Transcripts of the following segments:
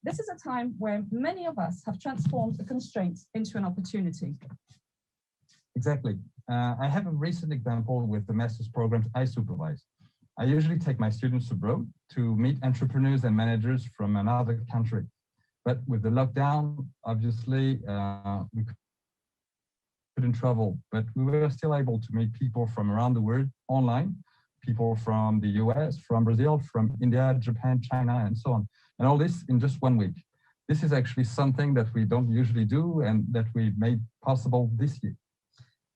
this is a time where many of us have transformed a constraint into an opportunity. Exactly. I have a recent example with the master's programs I supervise. I usually take my students abroad to meet entrepreneurs and managers from another country. But with the lockdown, obviously, we couldn't travel, but we were still able to meet people from around the world online, people from the US, from Brazil, from India, Japan, China, and so on. And all this in just 1 week. This is actually something that we don't usually do and that we made possible this year.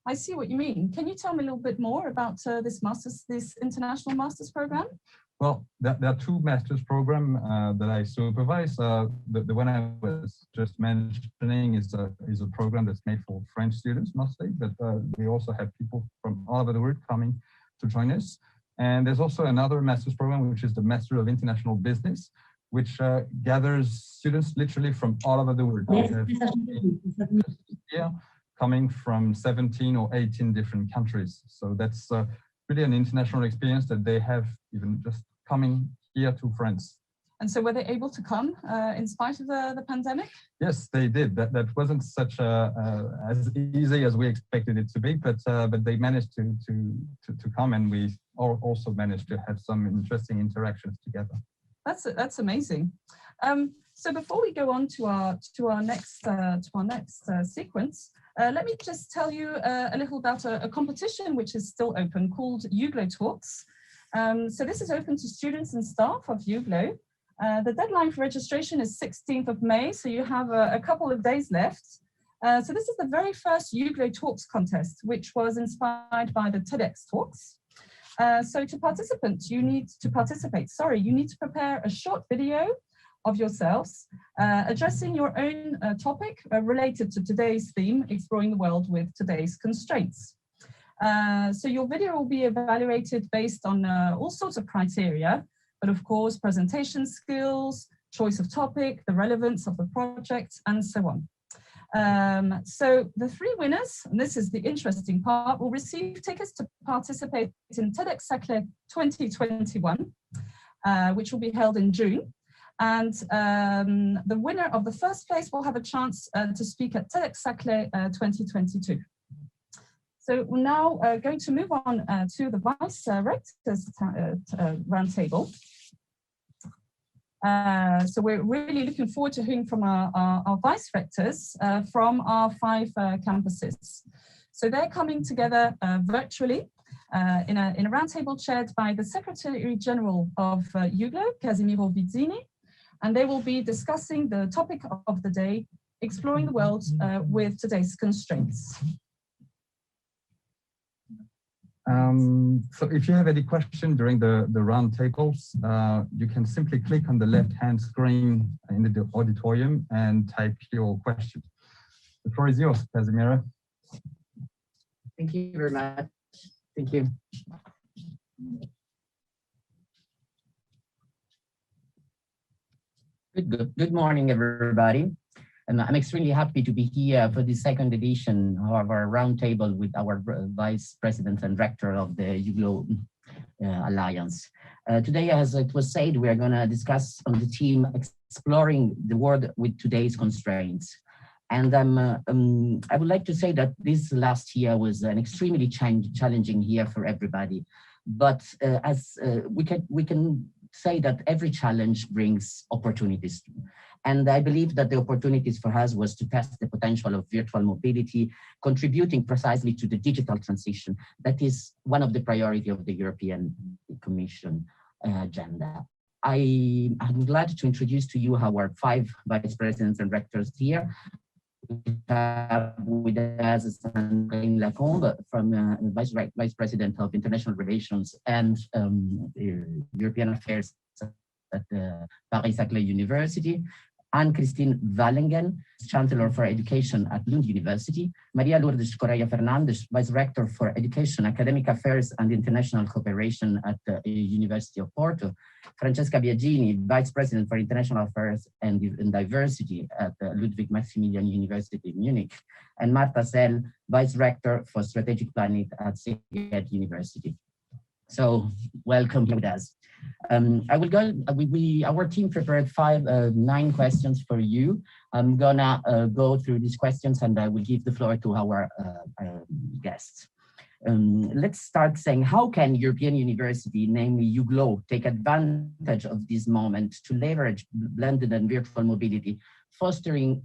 I see what you mean. Can you tell me a little bit more about this international master's program? Well, there are two master's programs that I supervise. The one I was just mentioning is a program that's made for French students mostly, but we also have people from all over the world coming to join us. And there's also another master's program, which is the Master of International Business, which gathers students literally from all over the world. Yeah, coming from 17 or 18 different countries. So that's really an international experience that they have even just coming here to France. And so were they able to come in spite of the pandemic? Yes, they did. That wasn't such as easy as we expected it to be, but they managed to come, and we also managed to have some interesting interactions together. That's amazing. So before we go on to our next sequence, let me just tell you a little about a competition which is still open called EUGLOH Talks. So this is open to students and staff of EUGLOH. The deadline for registration is 16th of May, so you have a couple of days left. So this is the very first EUGLOH Talks contest, which was inspired by the TEDx Talks. So to you need to prepare a short video of yourselves addressing your own topic related to today's theme, exploring the world with today's constraints. So your video will be evaluated based on all sorts of criteria, but of course, presentation skills, choice of topic, the relevance of the project, and so on. So the three winners, and this is the interesting part, will receive tickets to participate in TEDxSaclay 2021, which will be held in June. And the winner of the first place will have a chance to speak at TEDxSaclay 2022. So we're now going to move on to the Vice Rectors Roundtable. So we're really looking forward to hearing from our Vice Rectors from our 5 campuses. So they're coming together virtually in a roundtable chaired by the Secretary General of EUGLOH, Casimiro Vizzini, and they will be discussing the topic of the day, exploring the world with today's constraints. So if you have any question during the roundtables, you can simply click on the left-hand screen in the auditorium and type your question. The floor is yours, Casimiro. Thank you very much. Thank you. Good morning, everybody. And I'm extremely happy to be here for the second edition of our roundtable with our Vice President and Rector of the EUGLOH Alliance. Today, as it was said, we are going to discuss on the theme exploring the world with today's constraints. And I would like to say that this last year was an extremely challenging year for everybody. But as we can say that every challenge brings opportunities. And I believe that the opportunities for us was to test the potential of virtual mobility, contributing precisely to the digital transition. That is one of the priorities of the European Commission agenda. I'm glad to introduce to you our 5 vice presidents and rectors here. We have with us Sandrine Lacombe from Vice President of International Relations and European Affairs at Paris-Saclay University, Anne-Christine Wallingen, Chancellor for Education at Lund University, Maria Lourdes Correia Fernandes, Vice Rector for Education, Academic Affairs and International Cooperation at the University of Porto, Francesca Biagini, Vice President for International Affairs and Diversity at Ludwig Maximilian University in Munich, and Marta Sell, Vice Rector for Strategic Planning at Szeged University. So welcome with us. I will go, our team prepared 9 questions for you. I'm gonna go through these questions and I will give the floor to our guests. Let's start saying, how can European University, namely EUGLOH, take advantage of this moment to leverage blended and virtual mobility, fostering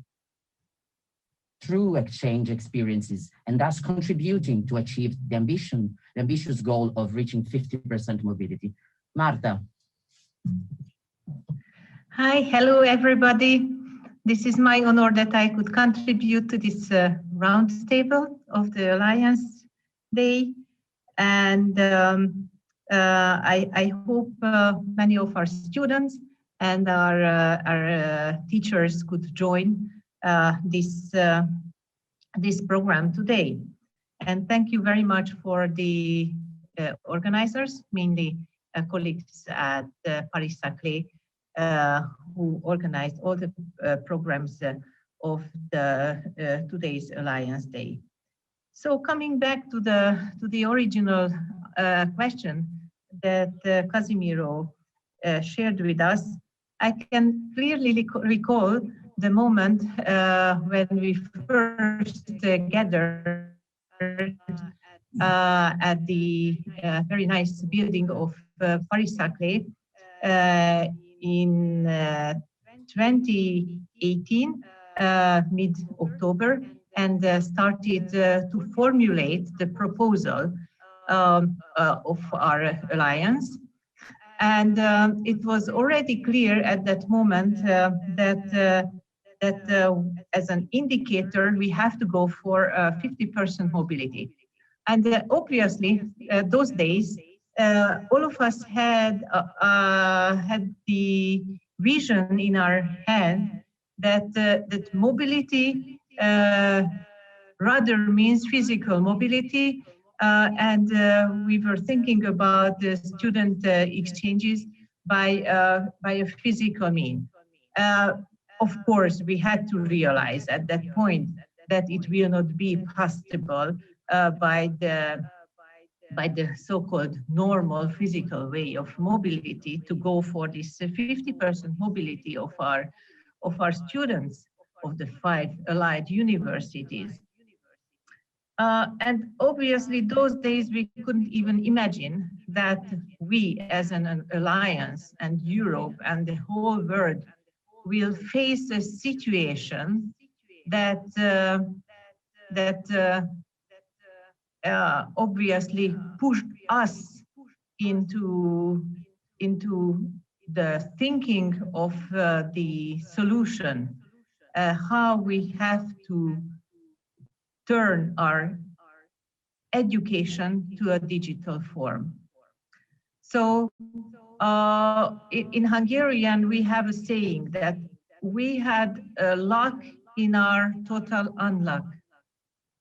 true exchange experiences, and thus contributing to achieve the ambitious goal of reaching 50% mobility? Marta. Hi, hello everybody. This is my honor that I could contribute to this roundtable of the Alliance Day. And I hope many of our students and our teachers could join this program today. And thank you very much for the organizers, mainly colleagues at Paris-Saclay, who organized all the programs of the today's Alliance Day. So coming back to the original question that Casimiro shared with us, I can clearly recall the moment when we first gathered at the very nice building of Paris-Saclay in 2018, mid-October, and started to formulate the proposal of our alliance. And it was already clear at that moment that as an indicator, we have to go for 50% mobility. And obviously, those days, all of us had the vision in our head that mobility rather means physical mobility, and we were thinking about the student exchanges by a physical mean. Of course, we had to realize at that point that it will not be possible by the so-called normal physical way of mobility to go for this 50% mobility of our students of the 5 allied universities. And obviously those days we couldn't even imagine that we as an alliance and Europe and the whole world will face a situation that obviously pushed us into the thinking of the solution, how we have to turn our education to a digital form. So in Hungarian, we have a saying that we had luck in our total unluck,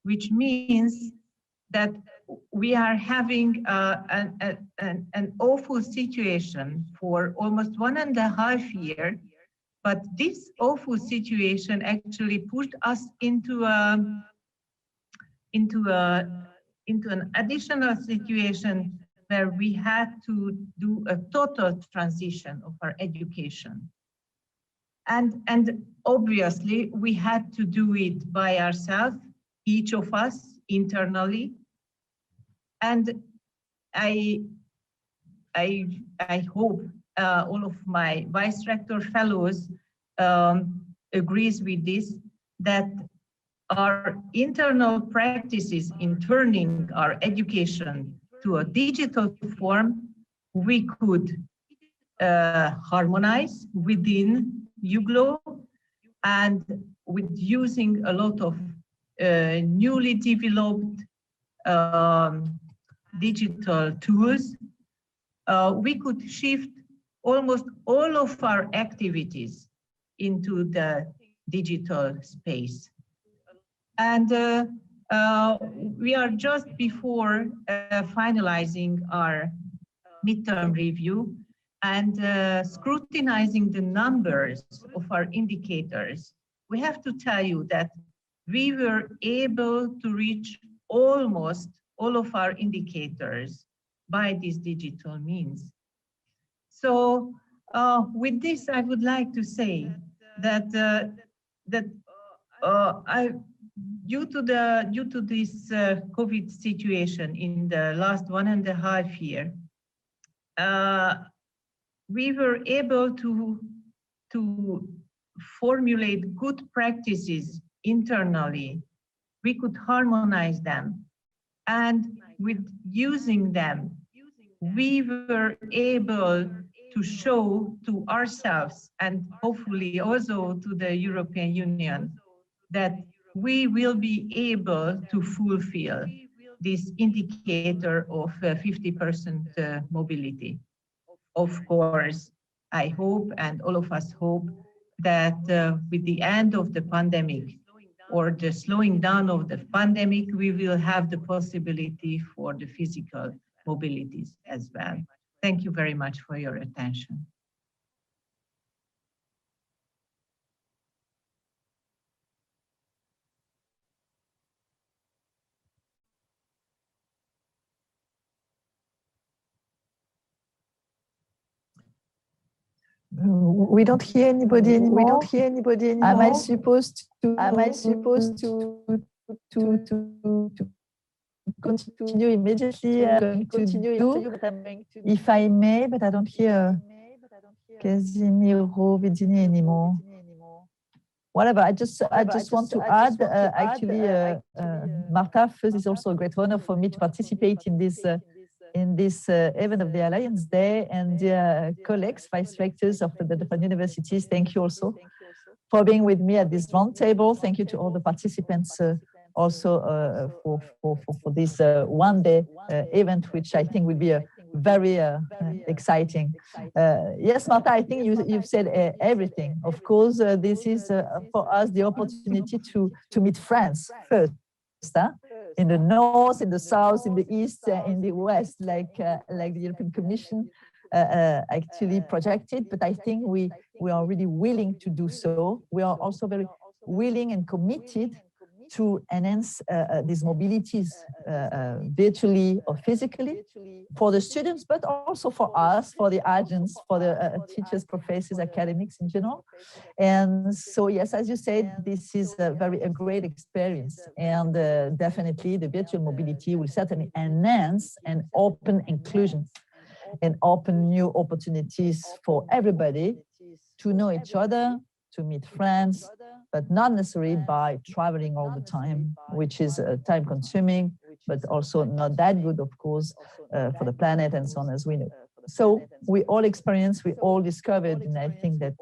which means that we are having an awful situation for almost 1.5 years, but this awful situation actually pushed us into an additional situation where we had to do a total transition of our education. And obviously we had to do it by ourselves, each of us internally. And I hope all of my vice rector fellows agrees with this, that our internal practices in turning our education to a digital form, we could harmonize within EUGLOH, and with using a lot of newly developed digital tools, we could shift almost all of our activities into the digital space. And we are just before finalizing our midterm review and scrutinizing the numbers of our indicators. We have to tell you that we were able to reach almost all of our indicators by these digital means. So with this, I would like to say that due to this COVID situation in the last 1.5 years, we were able to formulate good practices internally. We could harmonize them, and with using them, we were able to show to ourselves and hopefully also to the European Union that we will be able to fulfill this indicator of 50% mobility. Of course, I hope, and all of us hope, that with the end of the pandemic or the slowing down of the pandemic, we will have the possibility for the physical mobilities as well. Thank you very much for your attention. We don't hear anybody anymore. We don't hear anybody anymore. Am I supposed to continue immediately? If I may, but I don't hear Casimiro Vidini anymore. Whatever, I just want to add, actually, Marta, first, it's also a great honor for me to participate in this event of the Alliance Day, and colleagues, vice rectors of the different universities, thank you also for being with me at this round table. Thank you to all the participants also for this one-day event, which I think will be a very exciting. Yes, Marta, I think you've said everything. Of course, this is for us the opportunity to meet friends first. In the north, in the south, in the east, in the west, like the European Commission actually projected. But I think we are really willing to do so. We are also very willing and committed to enhance these mobilities virtually or physically for the students, but also for us, for the agents, for the teachers, professors, academics in general. And so, yes, as you said, this is a great experience. And definitely the virtual mobility will certainly enhance and open inclusion and open new opportunities for everybody to know each other, to meet friends, but not necessarily by traveling all the time, which is time consuming, but also not that good, of course, for the planet and so on, as we know. So we all experienced, we all discovered, and I think that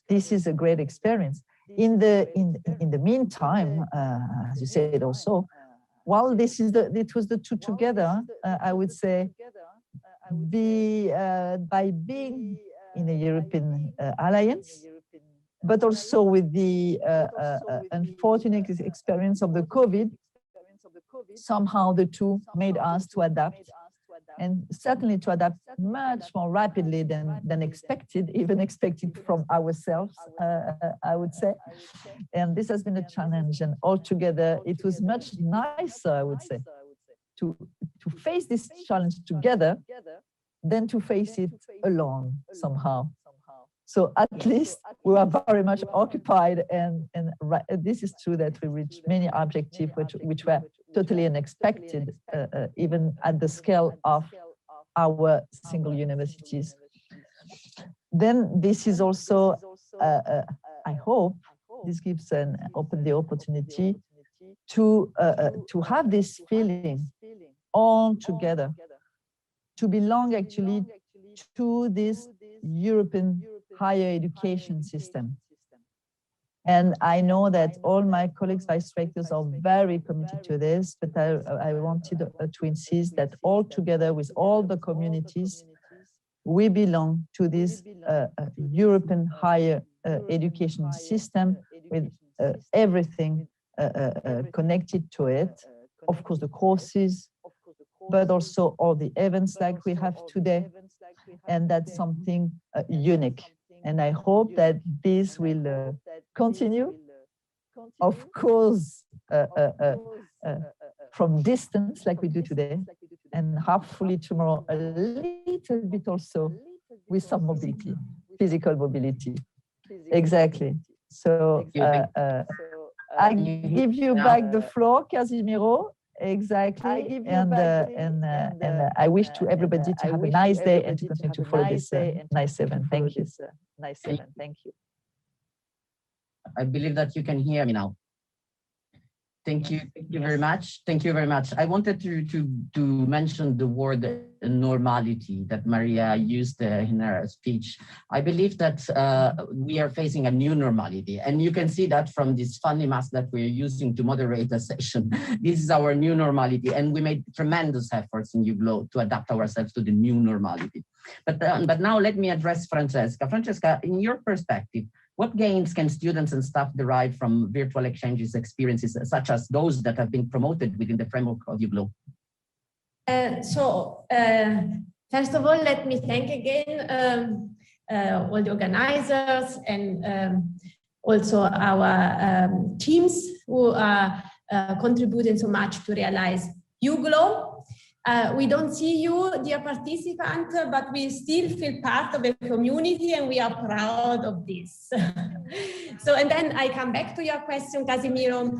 this is a great experience. In the meantime, as you said also, while it was the two together, I would say, by being in a European alliance, but also with the unfortunate experience of the COVID, somehow the two made us to adapt, and certainly to adapt much more rapidly than expected, even expected from ourselves, I would say. And this has been a challenge, and altogether it was much nicer, I would say, to face this challenge together than to face it alone somehow. So at least we were very much occupied, and this is true that we reached many objectives which were totally unexpected, even at the scale of our single universities. Then this is also, I hope, this gives the opportunity to have this feeling all together, to belong actually to this European higher education system. And I know that all my colleagues, vice rectors, are very committed to this, but I wanted to insist that all together with all the communities, we belong to this European higher education system with everything connected to it. Of course, the courses, but also all the events like we have today. And that's something unique. And I hope that this will continue, of course, from distance like we do today, and hopefully tomorrow a little bit also with some mobility, physical mobility. Exactly. So I give you back the floor, Casimiro. Exactly. And I wish to everybody to have a nice day and to continue to follow this nice event. Thank you. Nice event. Thank you. I believe that you can hear me now. Thank you very much. Thank you very much. I wanted to mention the word normality that Maria used in her speech. I believe that we are facing a new normality, and you can see that from this funny mask that we're using to moderate the session. This is our new normality, and we made tremendous efforts in EUGLOH to adapt ourselves to the new normality. But now let me address Francesca. Francesca, in your perspective, what gains can students and staff derive from virtual exchanges experiences such as those that have been promoted within the framework of EUGLOH? First of all, let me thank again all the organizers and also our teams who are contributing so much to realize EUGLOH. We don't see you, dear participant, but we still feel part of a community and we are proud of this. And then I come back to your question, Casimiro.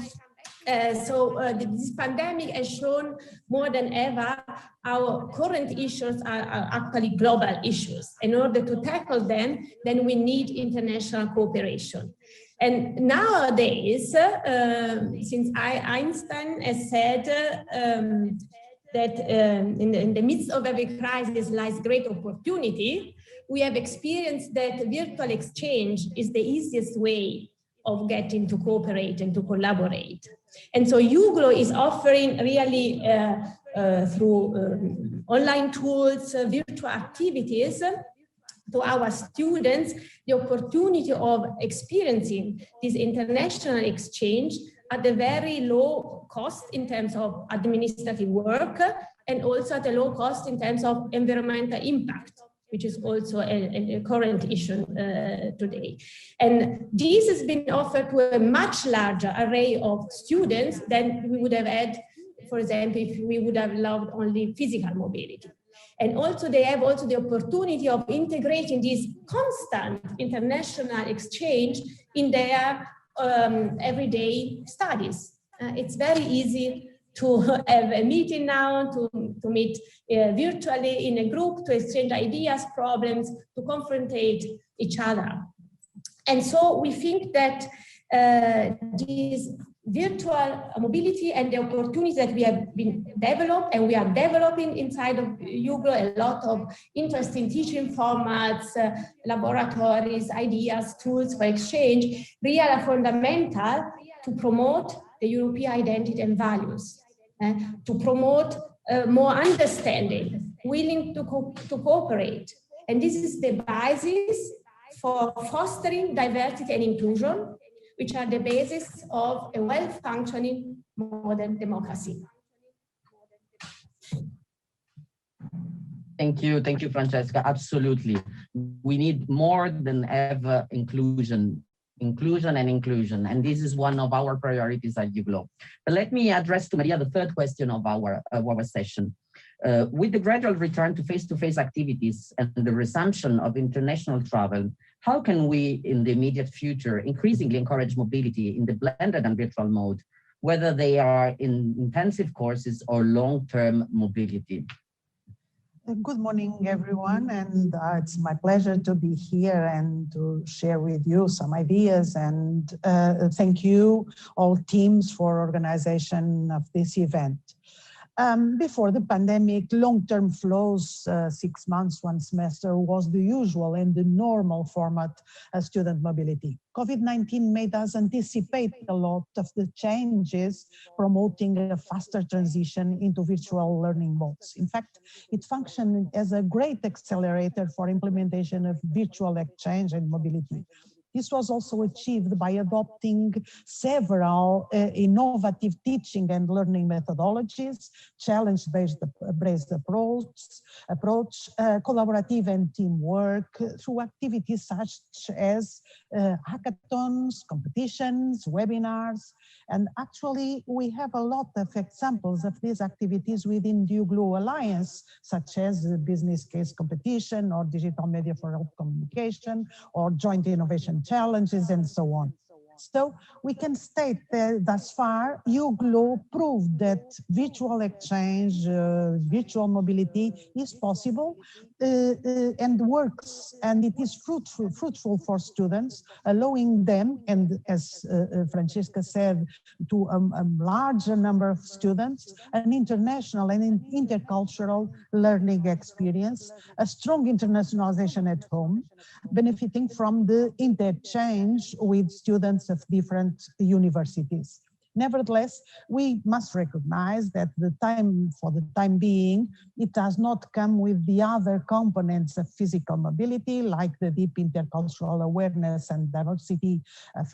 This pandemic has shown more than ever our current issues are actually global issues. In order to tackle them, then we need international cooperation. And nowadays, since Einstein has said that in the midst of every crisis lies great opportunity, we have experienced that virtual exchange is the easiest way of getting to cooperate and to collaborate. And so EUGLOH is offering really through online tools, virtual activities to our students, the opportunity of experiencing this international exchange at a very low cost in terms of administrative work and also at a low cost in terms of environmental impact, which is also a current issue today. And this has been offered to a much larger array of students than we would have had, for example, if we would have allowed only physical mobility. And also they have also the opportunity of integrating this constant international exchange in their everyday studies. It's very easy to have a meeting now, to meet virtually in a group, to exchange ideas, problems, to confrontate each other. And so we think that this virtual mobility and the opportunities that we have been developed and we are developing inside of EUGLOH, a lot of interesting teaching formats, laboratories, ideas, tools for exchange, really are fundamental to promote the European identity and values, to promote more understanding, willing to cooperate. And this is the basis for fostering diversity and inclusion, which are the basis of a well-functioning modern democracy. Thank you, Francesca. Absolutely. We need more than ever inclusion. And this is one of our priorities at EUGLOH. But let me address to Maria the third question of our session. With the gradual return to face-to-face activities and the resumption of international travel, how can we, in the immediate future, increasingly encourage mobility in the blended and virtual mode, whether they are in intensive courses or long-term mobility? Good morning, everyone, and it's my pleasure to be here and to share with you some ideas. And thank you, all teams, for organization of this event. Before the pandemic, long-term flows, 6 months, 1 semester, was the usual and the normal format of student mobility. COVID-19 made us anticipate a lot of the changes, promoting a faster transition into virtual learning modes. In fact, it functioned as a great accelerator for implementation of virtual exchange and mobility. This was also achieved by adopting several innovative teaching and learning methodologies, challenge-based approach, collaborative and teamwork through activities such as hackathons, competitions, webinars. And actually, we have a lot of examples of these activities within the EUGLOH Alliance, such as the business case competition or digital media for health communication or joint innovation challenges and so on. So we can state that thus far, EUGLOH proved that virtual exchange, virtual mobility is possible and works, and it is fruitful for students, allowing them, and as Francesca said, to a larger number of students, an international and intercultural learning experience, a strong internationalization at home, benefiting from the interchange with students of different universities. Nevertheless, we must recognize that for the time being, it does not come with the other components of physical mobility, like the deep intercultural awareness and diversity of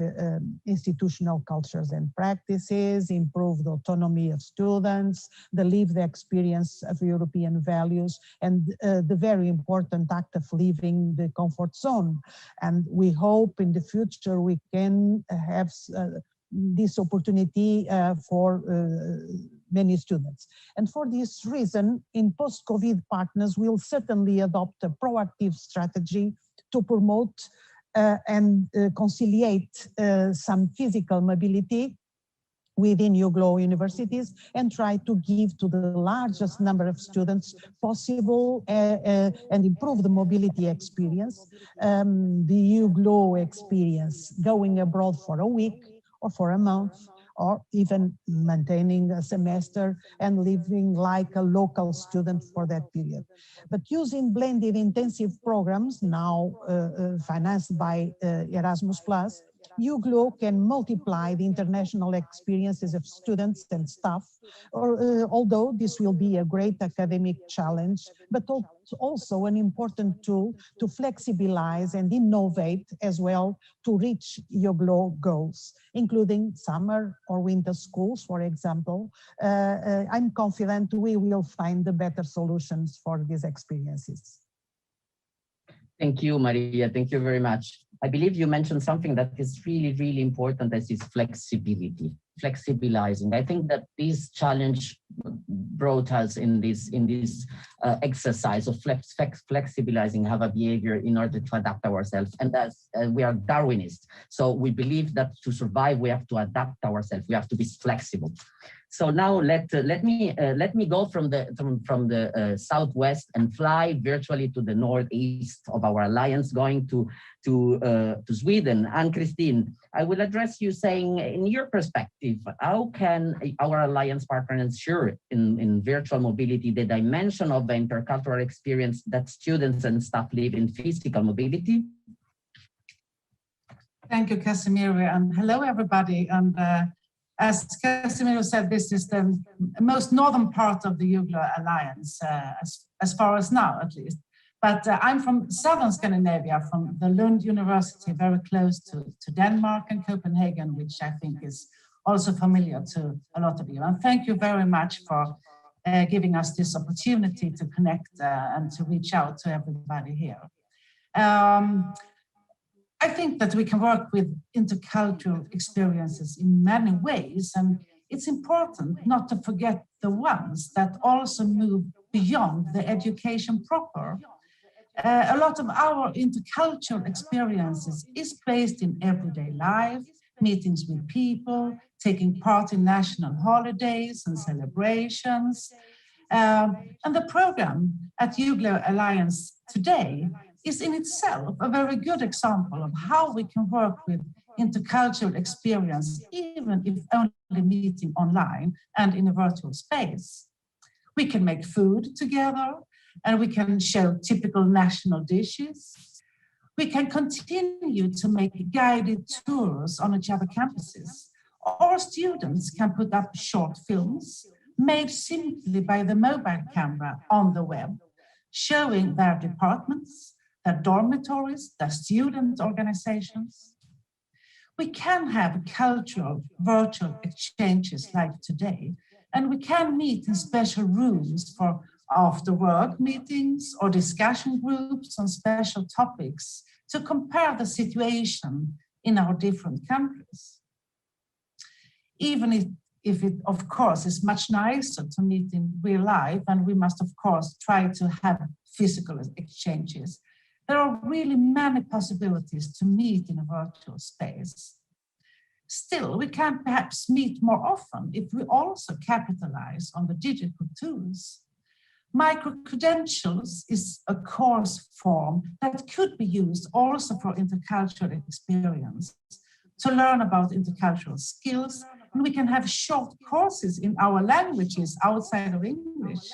institutional cultures and practices, improved autonomy of students, the lived experience of European values, and the very important act of leaving the comfort zone. And we hope in the future we can have this opportunity for many students. And for this reason, in post-COVID, partners will certainly adopt a proactive strategy to promote and conciliate some physical mobility within EUGLOH universities and try to give to the largest number of students possible and improve the mobility experience, the EUGLOH experience, going abroad for a week, or for a month, or even maintaining a semester and living like a local student for that period. But using blended intensive programs, now financed by Erasmus+, EUGLOH can multiply the international experiences of students and staff, although this will be a great academic challenge, but also an important tool to flexibilize and innovate as well to reach EUGLOH goals, including summer or winter schools, for example. I'm confident we will find the better solutions for these experiences. Thank you, Maria. Thank you very much. I believe you mentioned something that is really, really important, as is flexibility, flexibilizing. I think that this challenge brought us in this exercise of flexibilizing our behavior in order to adapt ourselves. And as we are Darwinists, so we believe that to survive, we have to adapt ourselves. We have to be flexible. So now let me go from the southwest and fly virtually to the northeast of our alliance, going to Sweden. Ann-Christine, I will address you saying, in your perspective, how can our alliance partner ensure in virtual mobility the dimension of the intercultural experience that students and staff live in physical mobility? Thank you, Casimiro, and hello, everybody. And as Casimiro said, this is the most northern part of the EUGLOH Alliance, as far as now, at least. But I'm from southern Scandinavia, from the Lund University, very close to Denmark and Copenhagen, which I think is also familiar to a lot of you. And thank you very much for giving us this opportunity to connect and to reach out to everybody here. I think that we can work with intercultural experiences in many ways, and it's important not to forget the ones that also move beyond the education proper. A lot of our intercultural experiences is based in everyday life, meetings with people, taking part in national holidays and celebrations. And the program at EUGLOH Alliance today is in itself a very good example of how we can work with intercultural experience, even if only meeting online and in a virtual space. We can make food together, and we can show typical national dishes. We can continue to make guided tours on each other campuses, or students can put up short films made simply by the mobile camera on the web, showing their departments, their dormitories, their student organizations. We can have cultural virtual exchanges like today, and we can meet in special rooms for after work meetings or discussion groups on special topics to compare the situation in our different countries. Even if it, of course, is much nicer to meet in real life, and we must, of course, try to have physical exchanges, there are really many possibilities to meet in a virtual space. Still, we can perhaps meet more often if we also capitalize on the digital tools. Micro-credentials is a course form that could be used also for intercultural experience, to learn about intercultural skills, and we can have short courses in our languages outside of English.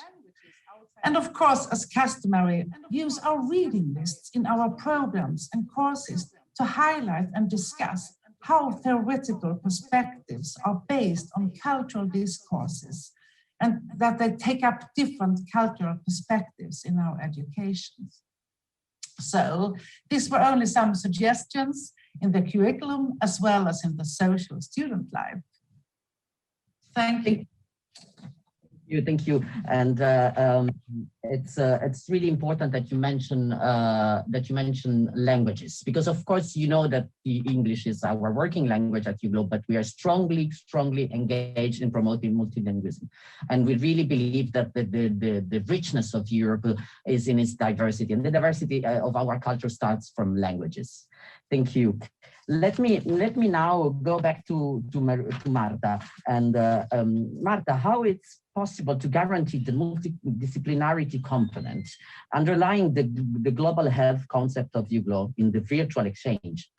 And of course, as customary, use our reading lists in our programs and courses to highlight and discuss how theoretical perspectives are based on cultural discourses, and that they take up different cultural perspectives in our education. So these were only some suggestions in the curriculum as well as in the social student life. Thank you. Thank you. And it's really important that you mention languages, because of course you know that the English is our working language at EUGLOH, but we are strongly engaged in promoting multilingualism, and we really believe that the richness of Europe is in its diversity, and the diversity of our culture starts from languages. Thank you. Let me now go back to Marta. And Marta, how it's possible to guarantee the multidisciplinarity component underlying the global health concept of EUGLOH in the virtual exchange?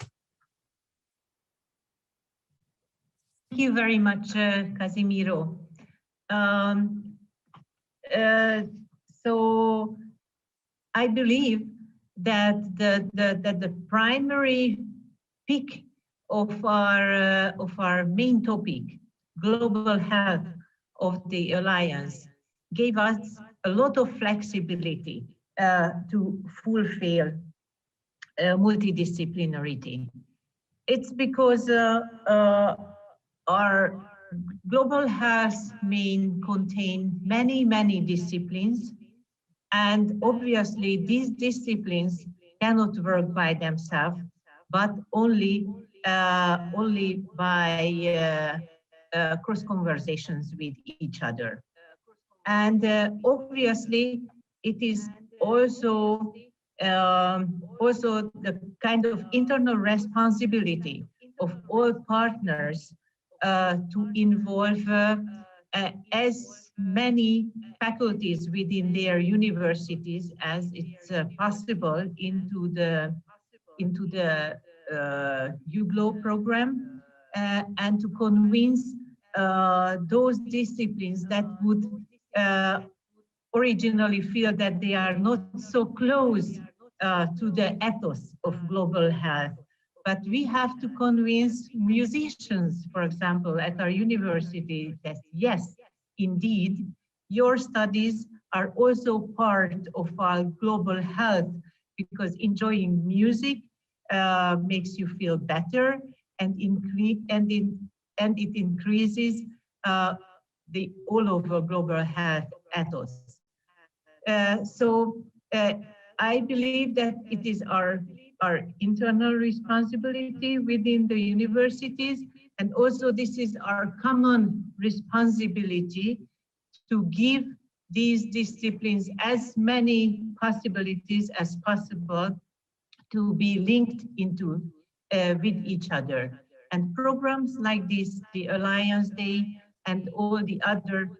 Thank you very much, Casimiro. So I believe that the primary peak of our main topic, global health of the Alliance, gave us a lot of flexibility to fulfill multidisciplinarity. It's because our global health contain many disciplines, and obviously these disciplines cannot work by themselves, but only by cross conversations with each other. And obviously it is also the kind of internal responsibility of all partners to involve as many faculties within their universities as it's possible into the EUGLOH program, and to convince those disciplines that would originally feel that they are not so close to the ethos of global health. But we have to convince musicians, for example, at our university that yes, indeed, your studies are also part of our global health, because enjoying music makes you feel better, and it increases the all over global health ethos. So I believe that it is our internal responsibility within the universities, and also this is our common responsibility to give these disciplines as many possibilities as possible to be linked into with each other. And programs like this, the Alliance Day and all the other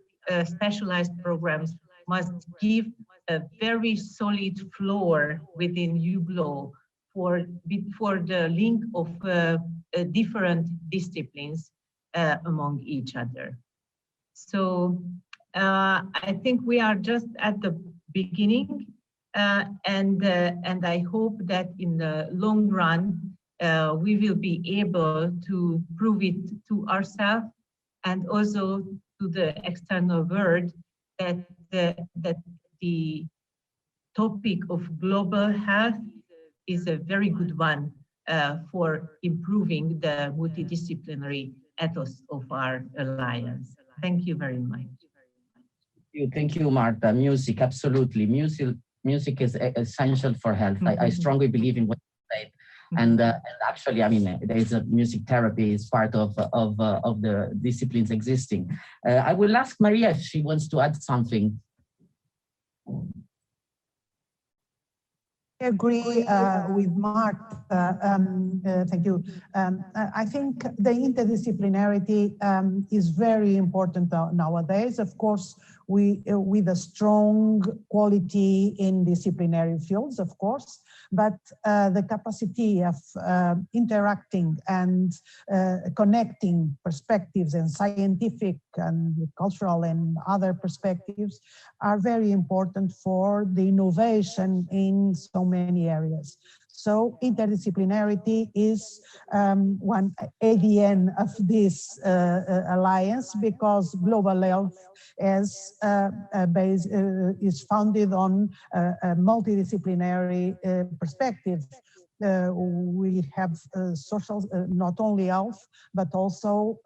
specialized programs, must give a very solid floor within EUGLOH for the link of different disciplines among each other. So I think we are just at the beginning, and I hope that in the long run we will be able to prove it to ourselves and also to the external world that the topic of global health is a very good one for improving the multidisciplinary ethos of our alliance. Thank you very much. Thank you, Marta. Music, absolutely. Music is essential for health. I strongly believe in what you said. And actually, I mean, there is a music therapy is part of the disciplines existing. I will ask Maria if she wants to add something. I agree with Mark. Thank you. I think the interdisciplinarity is very important nowadays. Of course, with a strong quality in disciplinary fields, of course, but the capacity of interacting and connecting perspectives and scientific and cultural and other perspectives are very important for the innovation in so many areas. So interdisciplinarity is one ADN of this alliance, because global health is founded on a multidisciplinary perspective. We have social, not only health, but also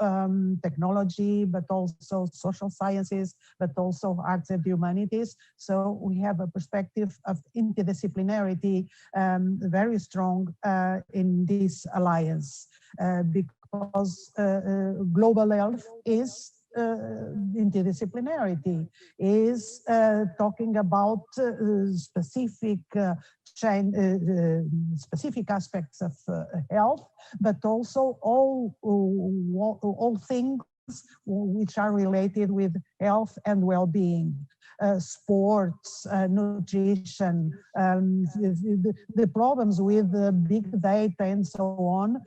technology, but also social sciences, but also arts and humanities. So we have a perspective of interdisciplinarity very strong in this alliance, because global health is interdisciplinarity, is talking about specific aspects of health, but also all things which are related with health and well-being. Sports, nutrition, the problems with big data and so on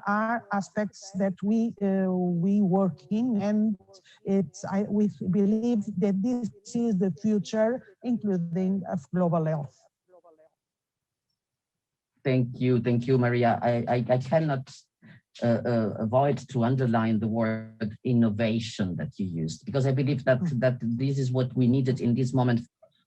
are aspects that we work in, and we believe that this is the future, including of global health. Thank you, Maria. I cannot avoid to underline the word innovation that you used, because I believe that this is what we needed in this moment: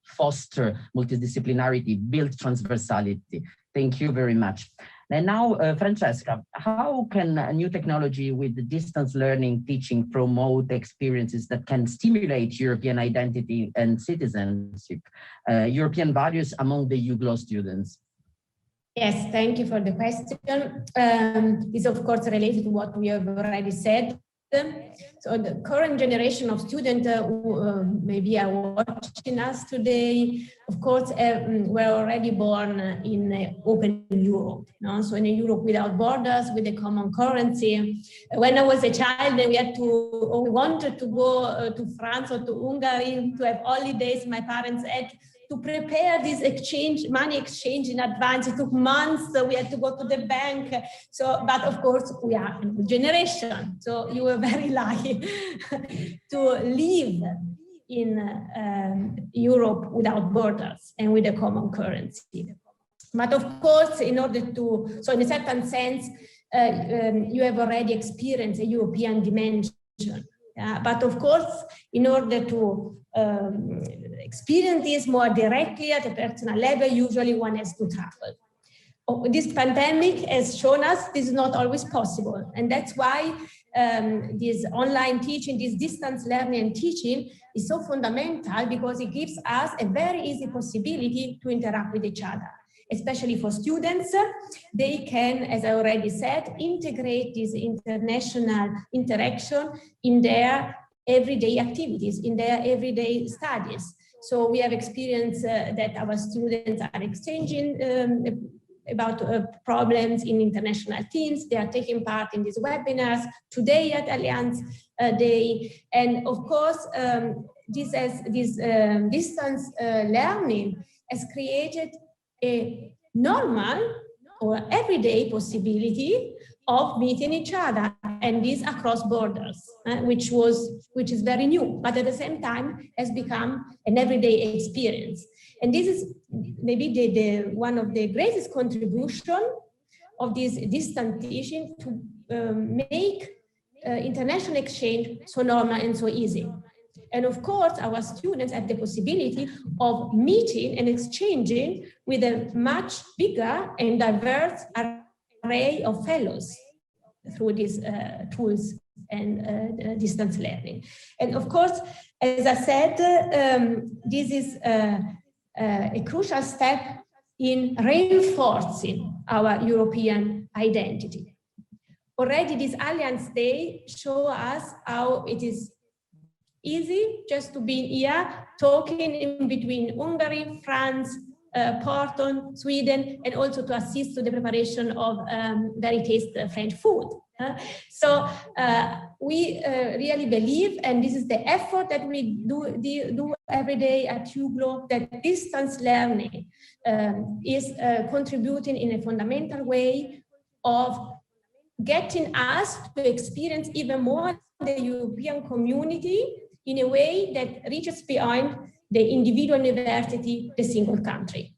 foster multidisciplinarity, build transversality. Thank you very much. And now, Francesca, how can a new technology with distance learning teaching promote experiences that can stimulate European identity and citizenship, European values among the EUGLOH students? Yes, thank you for the question. This, of course, related to what we have already said. So the current generation of students who maybe are watching us today, of course, were already born in open Europe. No? So in a Europe without borders, with a common currency. When I was a child, we wanted to go to France or to Hungary to have holidays. My parents had to prepare this money exchange in advance. It took months. So we had to go to the bank. So, but of course, we are a new generation. So you were very lucky to live in Europe without borders and with a common currency. But of course, in order to, so in a certain sense, you have already experienced a European dimension. But of course, in order to experience this more directly at a personal level, usually one has to travel. This pandemic has shown us this is not always possible. And that's why this online teaching, this distance learning and teaching is so fundamental, because it gives us a very easy possibility to interact with each other. Especially for students, they can, as I already said, integrate this international interaction in their everyday activities, in their everyday studies. So we have experienced that our students are exchanging about problems in international teams. They are taking part in these webinars today at Allianz Day. And of course, this distance learning has created a normal or everyday possibility of meeting each other, and this across borders, which is very new, but at the same time has become an everyday experience. And this is maybe one of the greatest contribution of this distant teaching to make international exchange so normal and so easy. And of course, our students have the possibility of meeting and exchanging with a much bigger and diverse array of fellows through these tools and distance learning. And of course, as I said, this is a crucial step in reinforcing our European identity. Already this Alliance Day show us how it is easy just to be here talking in between Hungary, France, Porto, Sweden, and also to assist to the preparation of very tasty French food. So we really believe, and this is the effort that we do every day at EUGLOH, that distance learning is contributing in a fundamental way of getting us to experience even more the European community in a way that reaches beyond the individual university, the single country.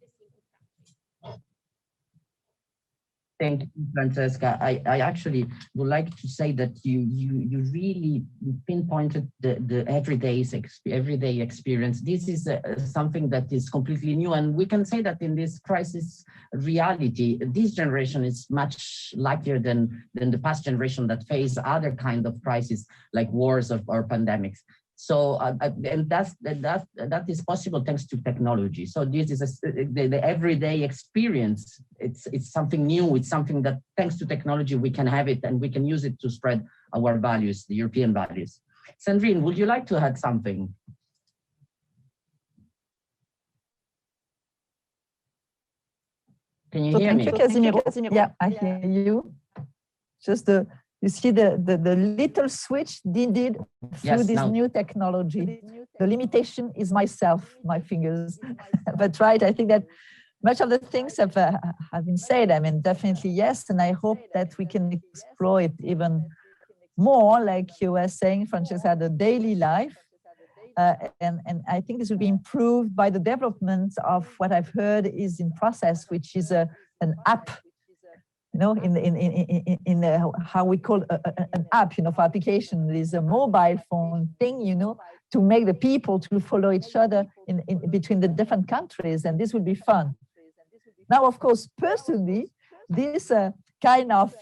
Thank you, Francesca. I actually would like to say that you really pinpointed the everyday experience. This is something that is completely new, and we can say that in this crisis reality, this generation is much luckier than the past generation that faced other kind of crises like wars or pandemics. So, and that is possible thanks to technology. So this is the everyday experience. It's something new. It's something that thanks to technology, we can have it and we can use it to spread our values, the European values. Sandrine, would you like to add something? Can you hear me? Thank you, Casimiro. Yeah, I hear you. Just you see the little switch needed through this new technology. The limitation is myself, my fingers. But right, I think that much of the things have been said. I mean, definitely yes, and I hope that we can explore it even more, like you were saying, Francesca, the daily life. And I think this will be improved by the development of what I've heard is in process, which is an app. You know, in how we call an app, you know, for application, is a mobile phone thing, you know, to make the people to follow each other in between the different countries, and this will be fun. Now, of course, personally, this kind of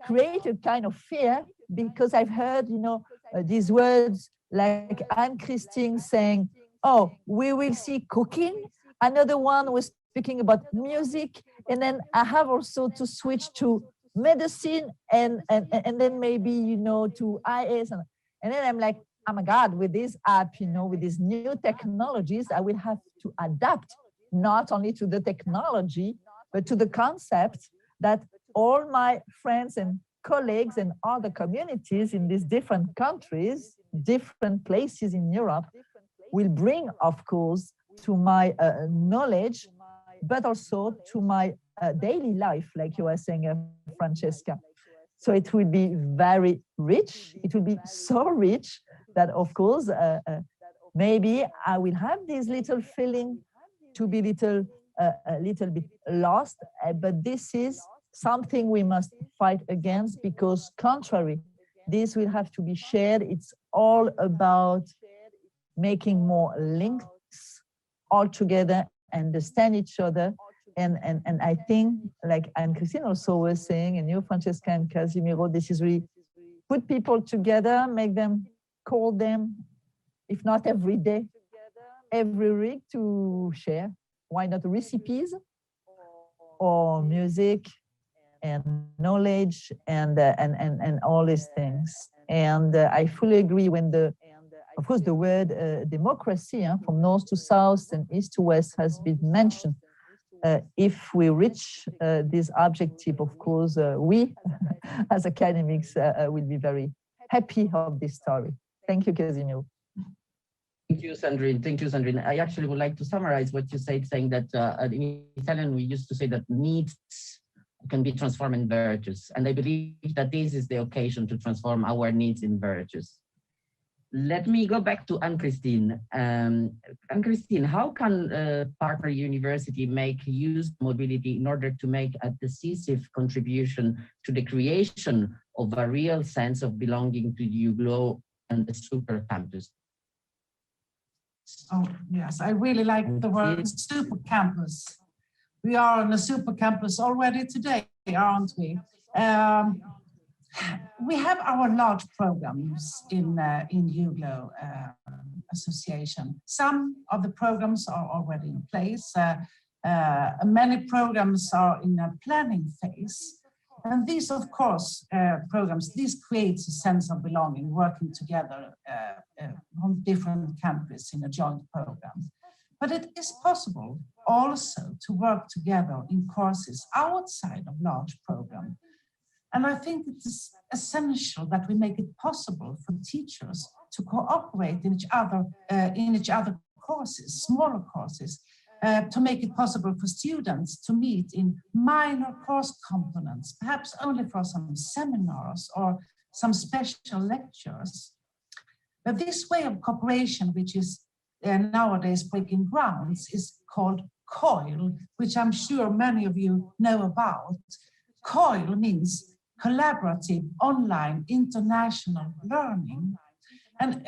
created kind of fear, because I've heard, you know, these words like Anne-Christine saying, "Oh, we will see cooking." Another one was speaking about music, and then I have also to switch to medicine and then maybe, you know, to IS, and then I'm like, oh my God, with this app, you know, with these new technologies, I will have to adapt not only to the technology, but to the concept that all my friends and colleagues and other communities in these different countries, different places in Europe, will bring, of course, to my knowledge, but also to my daily life, like you were saying, Francesca. So it will be very rich. It will be so rich that, of course, maybe I will have this little feeling to be a little bit lost, but this is something we must fight against, because contrary, this will have to be shared. It's all about making more links all together, understand each other. And I think, like Anne-Christine also was saying, and you, Francesca and Casimiro, this is really put people together, make them, call them, if not every day, every week, to share. Why not recipes or music and knowledge and all these things. And I fully agree when of course, the word democracy from north to south and east to west has been mentioned. If we reach this objective, of course, we as academics will be very happy of this story. Thank you, Casimiro. Thank you, Sandrine. Thank you, Sandrine. I actually would like to summarize what you said, saying that in Italian, we used to say that needs can be transformed in virtues. And I believe that this is the occasion to transform our needs in virtues. Let me go back to Anne-Christine. Anne-Christine, how can a partner university make use of mobility in order to make a decisive contribution to the creation of a real sense of belonging to the EUGLOH and the super campus? Oh, yes, I really like the word super campus. We are on a super campus already today, aren't we? We have our large programs in EUGLOH Association. Some of the programs are already in place. Many programs are in a planning phase. And these, of course, programs, this creates a sense of belonging, working together from different countries in a joint program. But it is possible also to work together in courses outside of large programs. And I think it is essential that we make it possible for teachers to cooperate in each other courses, smaller courses, to make it possible for students to meet in minor course components, perhaps only for some seminars or some special lectures. But this way of cooperation, which is nowadays breaking grounds, is called COIL, which I'm sure many of you know about. COIL means collaborative online international learning. And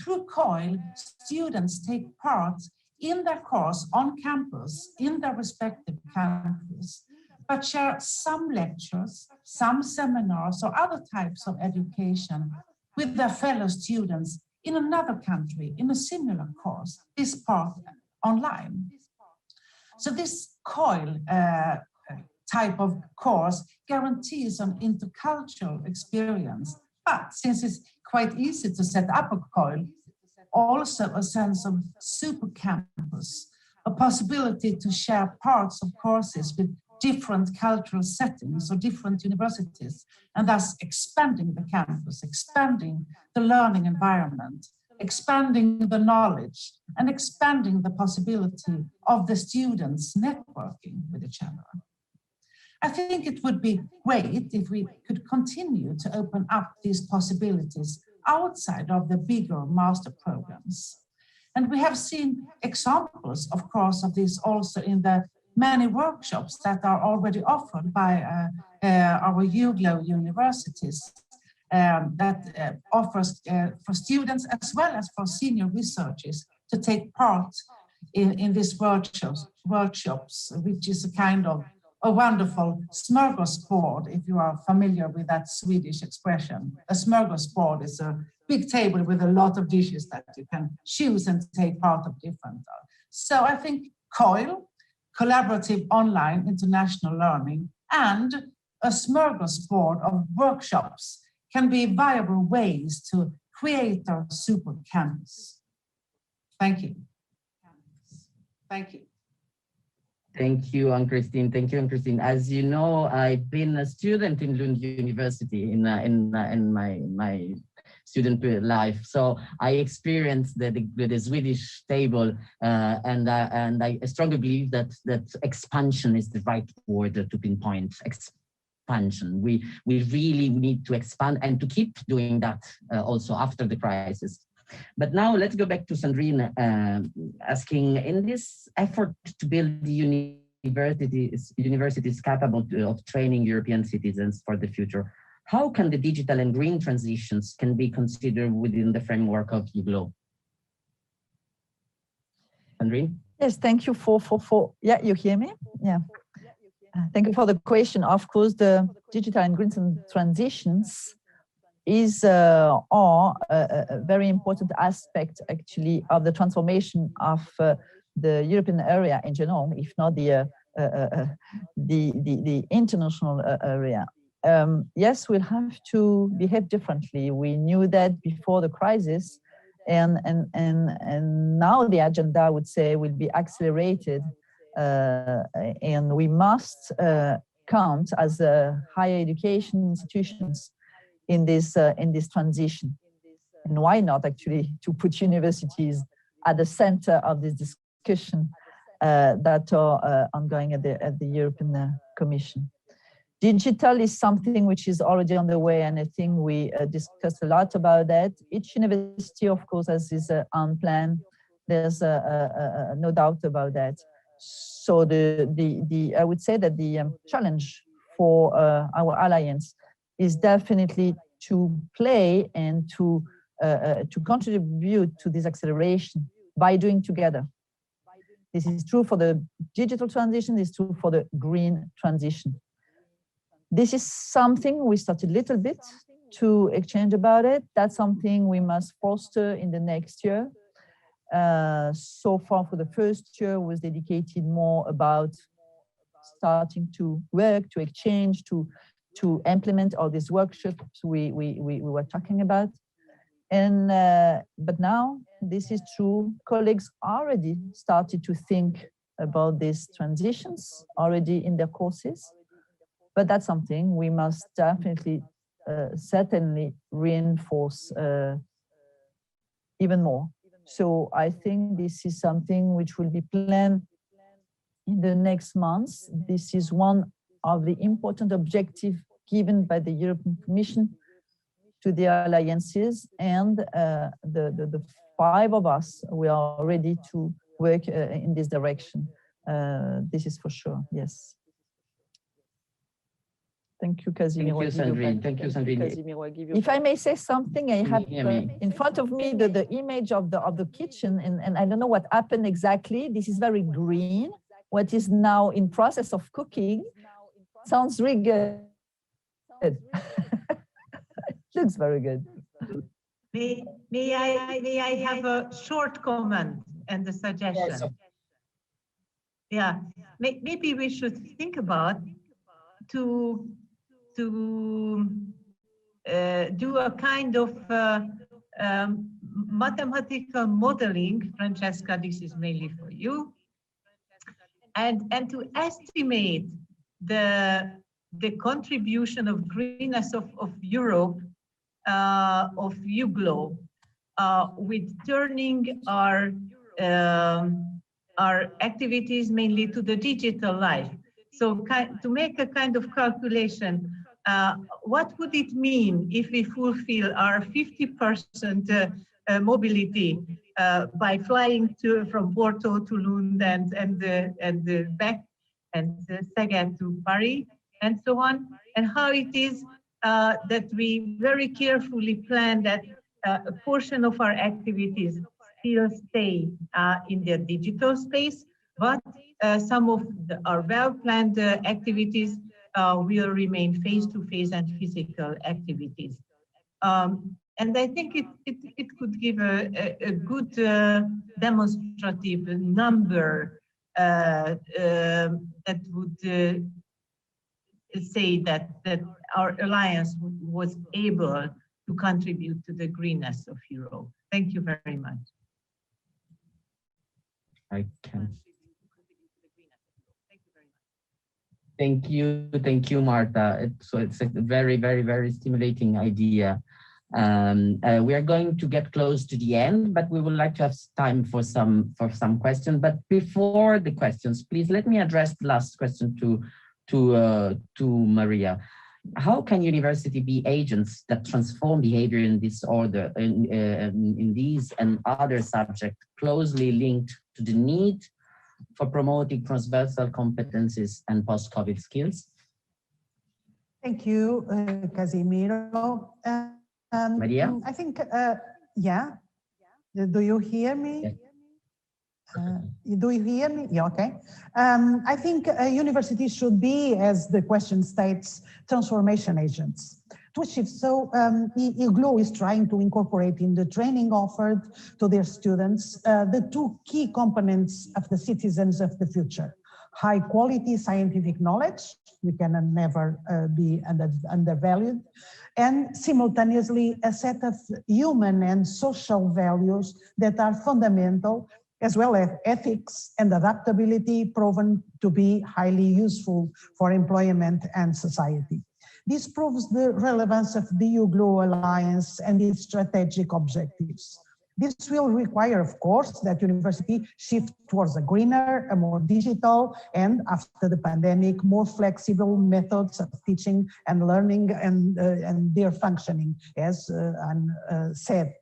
through COIL, students take part in their course on campus in their respective countries, but share some lectures, some seminars, or other types of education with their fellow students in another country in a similar course, this part online. So this COIL type of course guarantees an intercultural experience, but since it's quite easy to set up a COIL, also a sense of super campus, a possibility to share parts of courses with different cultural settings or different universities, and thus expanding the campus, expanding the learning environment, expanding the knowledge, and expanding the possibility of the students networking with each other. I think it would be great if we could continue to open up these possibilities outside of the bigger master programs. And we have seen examples, of course, of this also in the many workshops that are already offered by our EUGLOH universities that offers for students as well as for senior researchers to take part in these workshops, which is a kind of a wonderful smorgasbord, if you are familiar with that Swedish expression. A smorgasbord is a big table with a lot of dishes that you can choose and take part of different. So I think COIL, collaborative online international learning, and a smorgasbord of workshops can be viable ways to create a super campus. Thank you. Thank you. Thank you, Ann-Christine. Thank you, Ann-Christine. As you know, I've been a student in Lund University in my student life. So I experienced the Swedish table, and I strongly believe that expansion is the right word to pinpoint. Expansion. We really need to expand and to keep doing that also after the crisis. But now let's go back to Sandrine, asking, in this effort to build the universities capable of training European citizens for the future, how can the digital and green transitions can be considered within the framework of EUGLOH? Sandrine? Yes, thank you for yeah, you hear me? Yeah. Thank you for the question. Of course, the digital and green transitions is a very important aspect actually of the transformation of the European area in general, if not the international area. Yes, we'll have to behave differently. We knew that before the crisis, and now the agenda, I would say, will be accelerated, and we must count as higher education institutions in this transition. And why not actually to put universities at the center of this discussion that are ongoing at the European Commission. Digital is something which is already on the way, and I think we discussed a lot about that. Each university, of course, has its own plan. There's no doubt about that. So I would say that the challenge for our alliance is definitely to play and to to contribute to this acceleration by doing together. This is true for the digital transition, this is true for the green transition. This is something we started a little bit to exchange about it. That's something we must foster in the next year. So far for the first year was dedicated more about starting to work, to exchange, to implement all these workshops we were talking about. And but now this is true. Colleagues already started to think about these transitions already in their courses. But that's something we must definitely, certainly reinforce even more. So I think this is something which will be planned in the next months. This is one of the important objectives given by the European Commission to the alliances, and the five of us, we are ready to work in this direction. This is for sure, yes. Thank you, Casimiro. Thank you, Sandrine. Thank you, Sandrine. If I may say something, I have in front of me the image of the kitchen, and I don't know what happened exactly. This is very green. What is now in process of cooking sounds really good. Looks very good. May I have a short comment and a suggestion? Yes. Yeah, maybe we should think about to do a kind of mathematical modeling. Francesca, this is mainly for you, and to estimate the contribution of greenness of Europe, of EUGLOH, with turning our activities mainly to the digital life. So to make a kind of calculation, what would it mean if we fulfill our 50% mobility by flying from Porto to Lund and back, and Szeged to Paris, and so on, and how it is that we very carefully plan that a portion of our activities still stay in the digital space, but some of our well-planned activities will remain face-to-face and physical activities. And I think it could give a good demonstrative number that would say that our alliance was able to contribute to the greenness of Europe. Thank you very much. I can. Thank you, Marta. So it's a very, very, very stimulating idea. We are going to get close to the end, but we would like to have time for some questions. But before the questions, please let me address the last question to Maria. How can university be agents that transform behavior in disorder in these and other subjects closely linked to the need for promoting transversal competencies and post-COVID skills? Thank you, Casimiro. Maria? I think, yeah. Do you hear me? Yeah. Do you hear me? Yeah, okay. I think universities should be, as the question states, transformation agents to achieve. So EUGLOH is trying to incorporate in the training offered to their students the two key components of the citizens of the future: high quality scientific knowledge, we can never be undervalued, and simultaneously a set of human and social values that are fundamental, as well as ethics and adaptability, proven to be highly useful for employment and society. This proves the relevance of the EUGLOH Alliance and its strategic objectives. This will require, of course, that university shift towards a greener, a more digital, and after the pandemic, more flexible methods of teaching and learning and their functioning, as Anne said.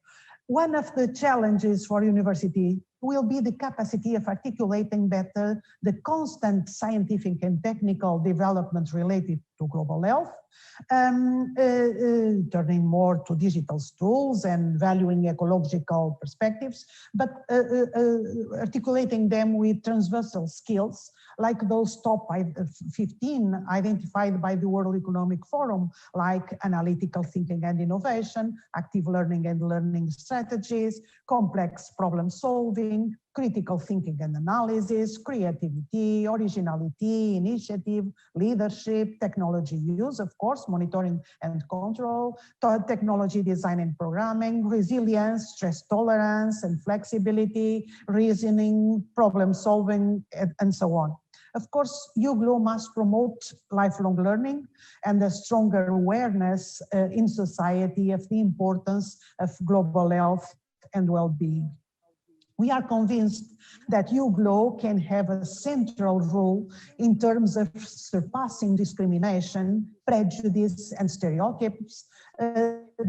One of the challenges for university will be the capacity of articulating better the constant scientific and technical developments related to global health, turning more to digital tools and valuing ecological perspectives, but articulating them with transversal skills like those top 15 identified by the World Economic Forum, like analytical thinking and innovation, active learning and learning strategies, complex problem solving, critical thinking and analysis, creativity, originality, initiative, leadership, technology use, of course, monitoring and control, technology design and programming, resilience, stress tolerance and flexibility, reasoning, problem solving, and so on. Of course, EUGLOH must promote lifelong learning and a stronger awareness in society of the importance of global health and well-being. We are convinced that EUGLOH can have a central role in terms of surpassing discrimination, prejudice, and stereotypes,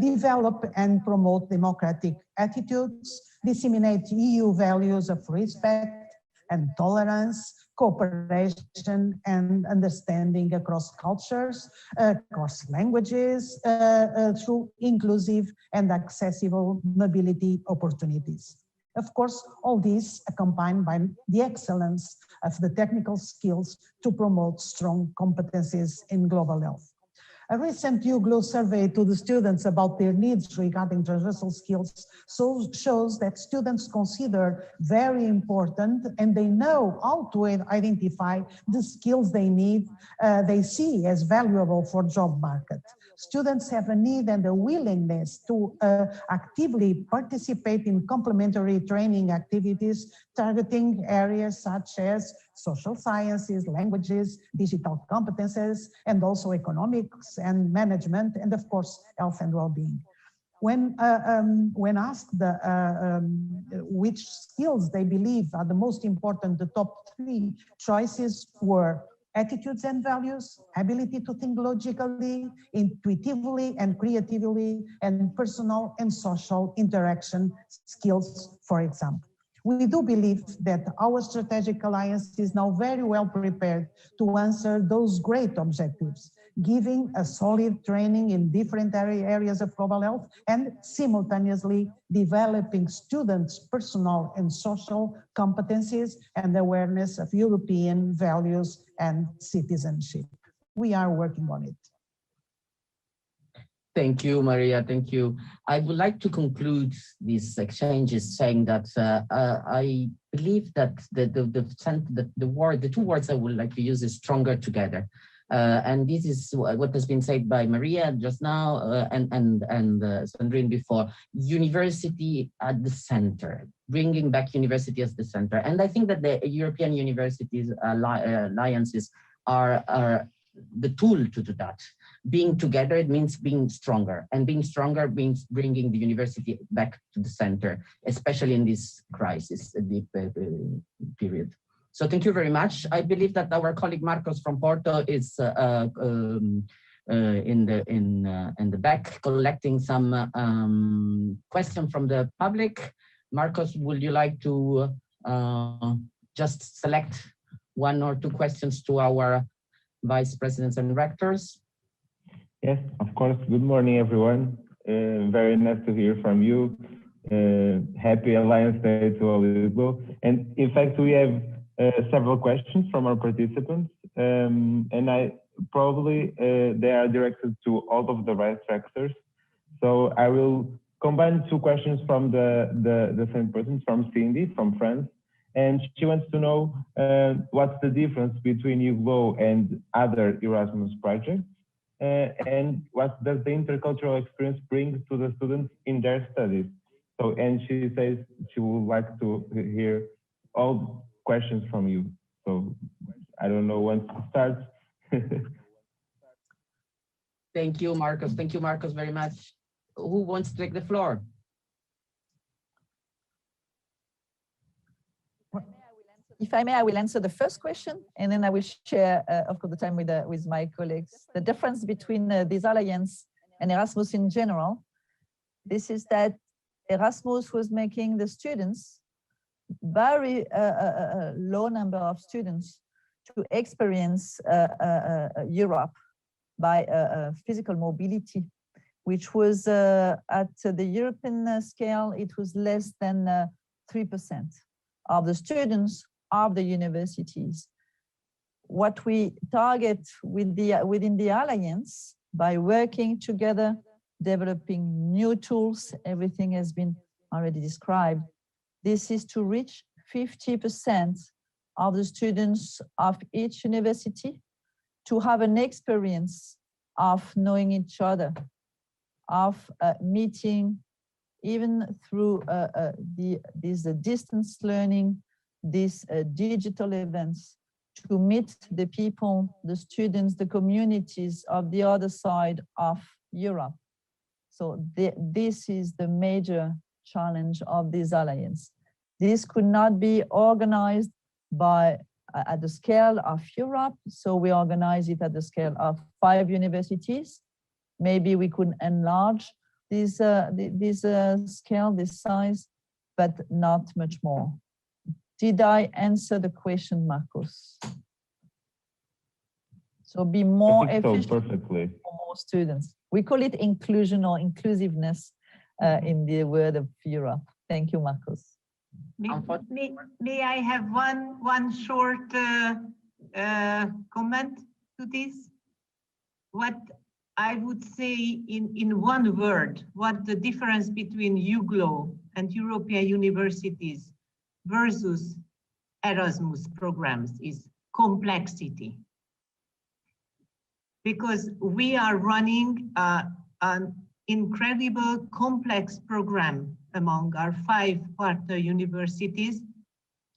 develop and promote democratic attitudes, disseminate EU values of respect and tolerance, cooperation and understanding across cultures, across languages, through inclusive and accessible mobility opportunities. Of course, all these accompanied by the excellence of the technical skills to promote strong competencies in global health. A recent EUGLOH survey to the students about their needs regarding transversal skills shows that students consider very important and they know how to identify the skills they need, they see as valuable for job market. Students have a need and a willingness to actively participate in complementary training activities targeting areas such as social sciences, languages, digital competences, and also economics and management, and of course, health and well-being. When asked which skills they believe are the most important, the top 3 choices were attitudes and values, ability to think logically, intuitively and creatively, and personal and social interaction skills, for example. We do believe that our strategic alliance is now very well prepared to answer those great objectives, giving a solid training in different areas of global health and simultaneously developing students' personal and social competencies and awareness of European values and citizenship. We are working on it. Thank you, Maria. Thank you. I would like to conclude these exchanges saying that I believe that the 2 words I would like to use is stronger together. And this is what has been said by Maria just now and Sandrine before. University at the center, bringing back university as the center. And I think that the European universities alliances are the tool to do that. Being together, it means being stronger, and being stronger means bringing the university back to the center, especially in this crisis, deep period. So thank you very much. I believe that our colleague Marcos from Porto is in the back collecting some questions from the public. Marcos, would you like to just select 1 or 2 questions to our vice presidents and rectors? Yes, of course. Good morning, everyone. Very nice to hear from you. Happy Alliance Day to all EUGLOH. And in fact, we have several questions from our participants, and they are directed to all of the vice rectors. So I will combine 2 questions from the same person, from Cindy, from France. And she wants to know what's the difference between EUGLOH and other Erasmus projects, and what does the intercultural experience bring to the students in their studies. So, and she says she would like to hear all questions from you. So I don't know when to start. Thank you, Marcos. Thank you, Marcos, very much. Who wants to take the floor? If I may, I will answer the first question, and then I will share, of course, the time with my colleagues. The difference between this alliance and Erasmus in general, this is that Erasmus was making the students, very low number of students, to experience Europe by physical mobility, which was at the European scale, it was less than 3% of the students of the universities. What we target with within the Alliance, by working together, developing new tools, everything has been already described, this is to reach 50% of the students of each university to have an experience of knowing each other, of meeting, even through this distance learning, these digital events, to meet the people, the students, the communities of the other side of Europe. So this is the major challenge of this alliance. This could not be organized at the scale of Europe, so we organize it at the scale of 5 universities. Maybe we could enlarge this scale, this size, but not much more. Did I answer the question, Marcos? So be more efficient perfectly. for more students. We call it inclusion or inclusiveness in the word of Europe. Thank you, Marcos. May I have one short comment to this? What I would say in one word, what the difference between EUGLOH and European universities versus Erasmus programs is complexity. Because we are running an incredible complex program among our 5 partner universities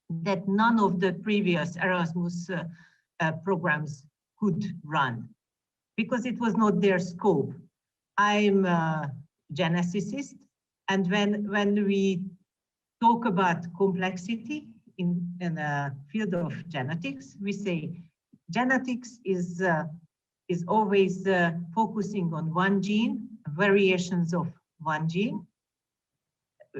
that none of the previous Erasmus programs could run, because it was not their scope. I'm a geneticist, and when we talk about complexity in the field of genetics, we say genetics is always focusing on one gene, variations of one gene,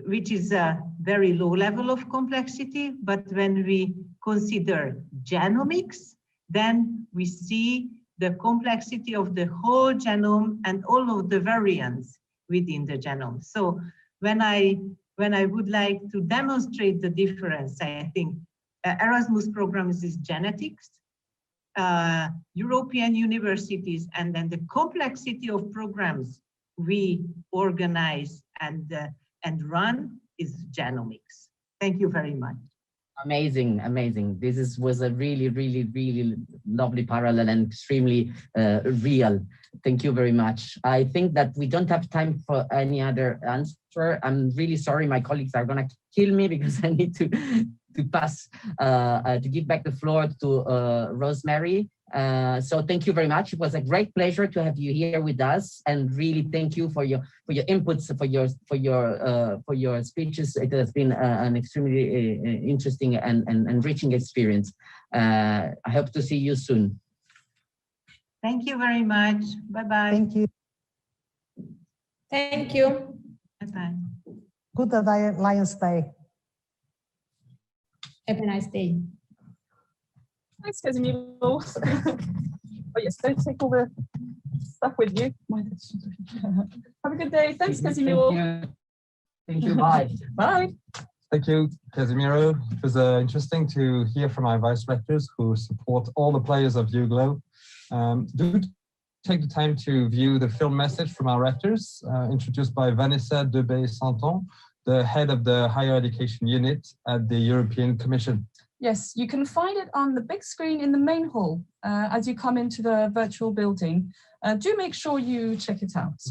which is a very low level of complexity. But when we consider genomics, then we see the complexity of the whole genome and all of the variants within the genome. So when I would like to demonstrate the difference, I think Erasmus programs is genetics, European universities, and then the complexity of programs we organize and run is genomics. Thank you very much. Amazing, amazing. This was a really, really, really lovely parallel and extremely real. Thank you very much. I think that we don't have time for any other answer. I'm really sorry, my colleagues are gonna kill me because I need to pass, to give back the floor to Rosemary. So thank you very much. It was a great pleasure to have you here with us, and really thank you for your inputs, for your speeches. It has been an extremely interesting and enriching experience. I hope to see you soon. Thank you very much. Bye-bye. Thank you. Thank you. Bye-bye. Good Alliance Day. Have a nice day. Thanks, Casimiro. Oh yes, don't take all the stuff with you. Have a good day. Thanks, Casimiro. Thank you. Bye. Bye. Thank you, Casimiro. It was interesting to hear from our vice rectors who support all the players of EUGLOH. Do take the time to view the film message from our rectors, introduced by Vanessa Debay-Santon, the head of the Higher Education Unit at the European Commission. Yes, you can find it on the big screen in the main hall as you come into the virtual building. Do make sure you check it out.